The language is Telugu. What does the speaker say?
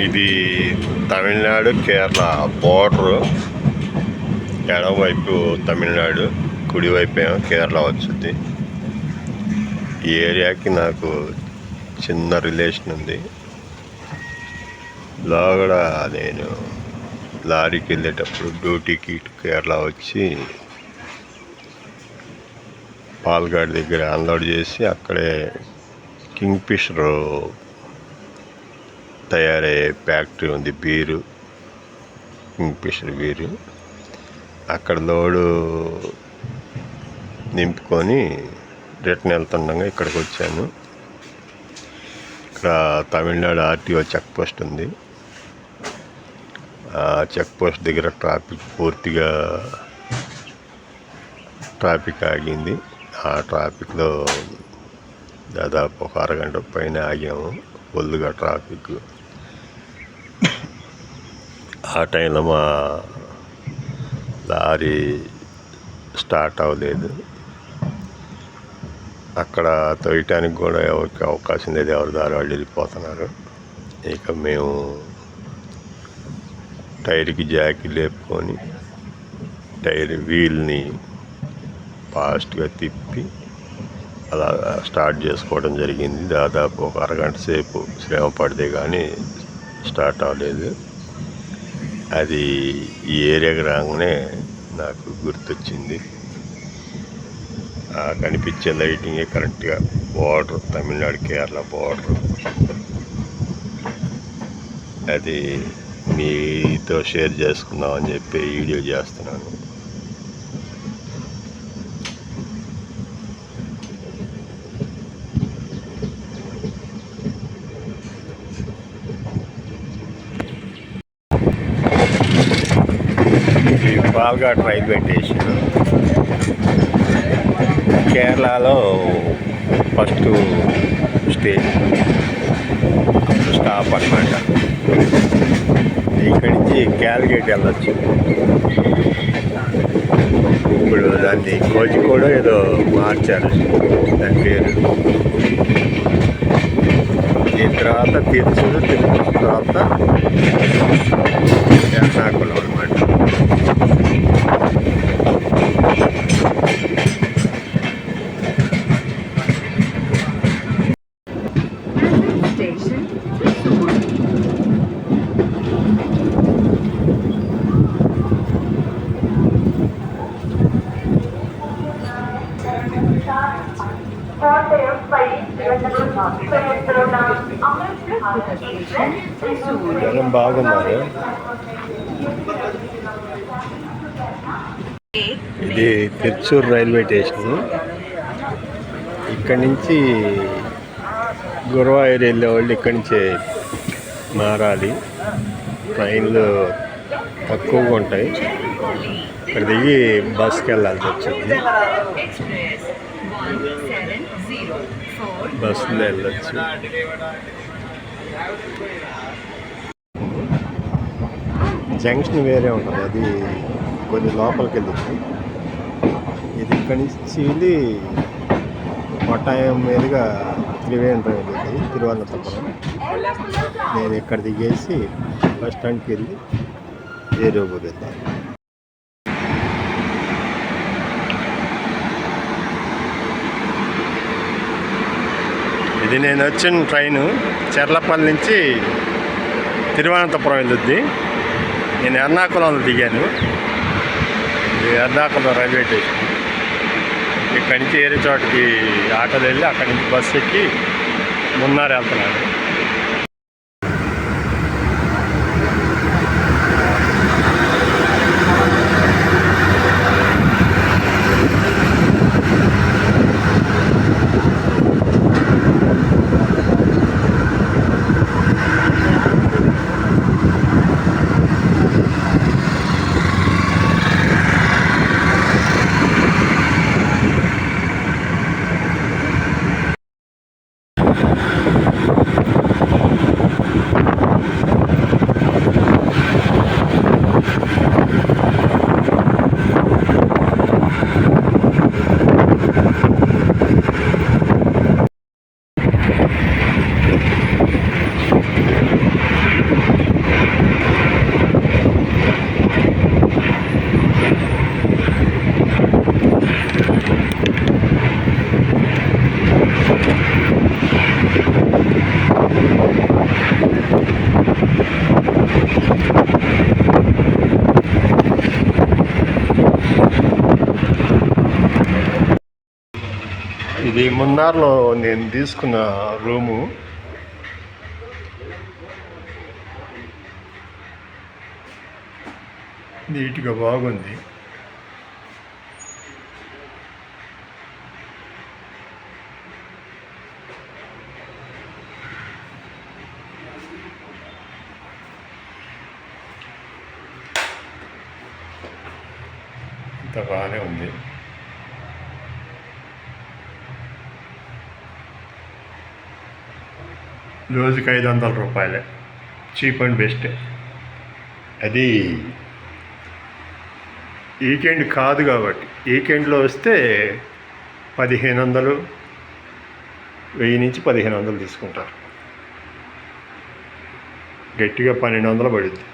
ఇది తమిళనాడు కేరళ బోర్డరు. ఎడమవైపు తమిళనాడు, కుడివైపు ఏమో కేరళ వచ్చింది. ఈ ఏరియాకి నాకు చిన్న రిలేషన్ ఉంది. లోగడ నేను లారీకి వెళ్ళేటప్పుడు డ్యూటీకి కేరళ వచ్చి పాల్గాడ్ దగ్గర అన్లోడ్ చేసి అక్కడే కింగ్ ఫిషర్ తయారయ్యే ఫ్యాక్టరీ ఉంది, బీరు, కింగ్ ఫిషర్ బీరు. అక్కడ లోడు నింపుకొని రిటర్న్ వెళ్తుండగా ఇక్కడికి వచ్చాను. ఇక్కడ తమిళనాడు ఆర్టీఓ చెక్ పోస్ట్ ఉంది. ఆ చెక్ పోస్ట్ దగ్గర పూర్తిగా ట్రాఫిక్ ఆగింది. ఆ ట్రాఫిక్లో దాదాపు ఒక అరగంట పైన ఆగాము. ఫుల్గా ట్రాఫిక్. ఆ టైంలో మా లారీ స్టార్ట్ అవ్వలేదు. అక్కడ తోయటానికి కూడా ఎవరికి అవకాశం లేదు, ఎవరి దారి వాళ్ళు వెళ్ళిపోతున్నారు. ఇక మేము టైర్కి జాకీ లేపుకొని టైర్ వీల్ని ఫాస్ట్గా తిప్పి అలా స్టార్ట్ చేసుకోవడం జరిగింది. దాదాపు ఒక అరగంట సేపు శ్రమ పడితే కానీ స్టార్ట్ అవ్వలేదు. అది ఈ ఏరియాకి రాగానే నాకు గుర్తొచ్చింది. కనిపించే లైటింగే కరెక్ట్గా బోర్డర్, తమిళనాడు కేరళ బోర్డర్. అది మీతో షేర్ చేసుకుందామని చెప్పి వీడియో చేస్తున్నాను. పాల్ఘాట్ రైల్వే స్టేషన్ కేరళలో ఫస్ట్ స్టాప్ అన్నమాట. ఇక్కడి నుంచి క్యాలిగేట్ వెళ్ళొచ్చు. ఇప్పుడు దాన్ని కోజికోడ్ ఏదో మార్చారు దాని పేరు. దీని తర్వాత తిరుచూరు, తర్వాత ఎర్నాకుళం అన్నమాట. జనం బాగున్నారు. ఇది తిరుచూరు రైల్వే స్టేషన్. ఇక్కడి నుంచి గురువాయూరు వెళ్ళే వాళ్ళు ఇక్కడి నుంచే మారాలి. ట్రైన్లు తక్కువగా ఉంటాయి. ఇక్కడ దిగి బస్కి వెళ్ళాల్సి వచ్చింది. బస్సులో వెళ్ళచ్చు. జంక్షన్ వేరే ఉంటుంది, అది కొన్ని లోపలికి వెళ్ళింది. ఇది ఇక్కడి నుంచి వెళ్ళి కొట్టాయం మీదుగా త్రివేంద్రం వెళ్ళింది, తిరువనంతపురం. నేను ఇక్కడ దిగేసి బస్ స్టాండ్కి వెళ్ళి వేరే ఊరు వెళ్ళాను. ఇది నేను వచ్చిన ట్రైను చెర్లపల్లి నుంచి తిరువనంతపురం వెళ్ళొద్ది. నేను ఎర్నాకుళంలో దిగాను. ఇది ఎర్నాకుళం రైల్వే స్టేషన్. ఇక్కడి నుంచి వేరే చోటకి ఆటోలో వెళ్ళి అక్కడి నుంచి బస్సు ఎక్కి మున్నార్ వెళ్తున్నాను. ఇది మున్నార్లో నేను తీసుకున్న రూము. నీట్గా బాగుంది. ఇంత బాగానే ఉంది. రోజుకి 500 రూపాయలే, చీప్ అండ్ బెస్ట్. అది వీకెండ్ కాదు కాబట్టి, వీకెండ్లో వస్తే 1500, 1000 నుంచి 1500 తీసుకుంటారు. గట్టిగా 1200 పడుద్ది.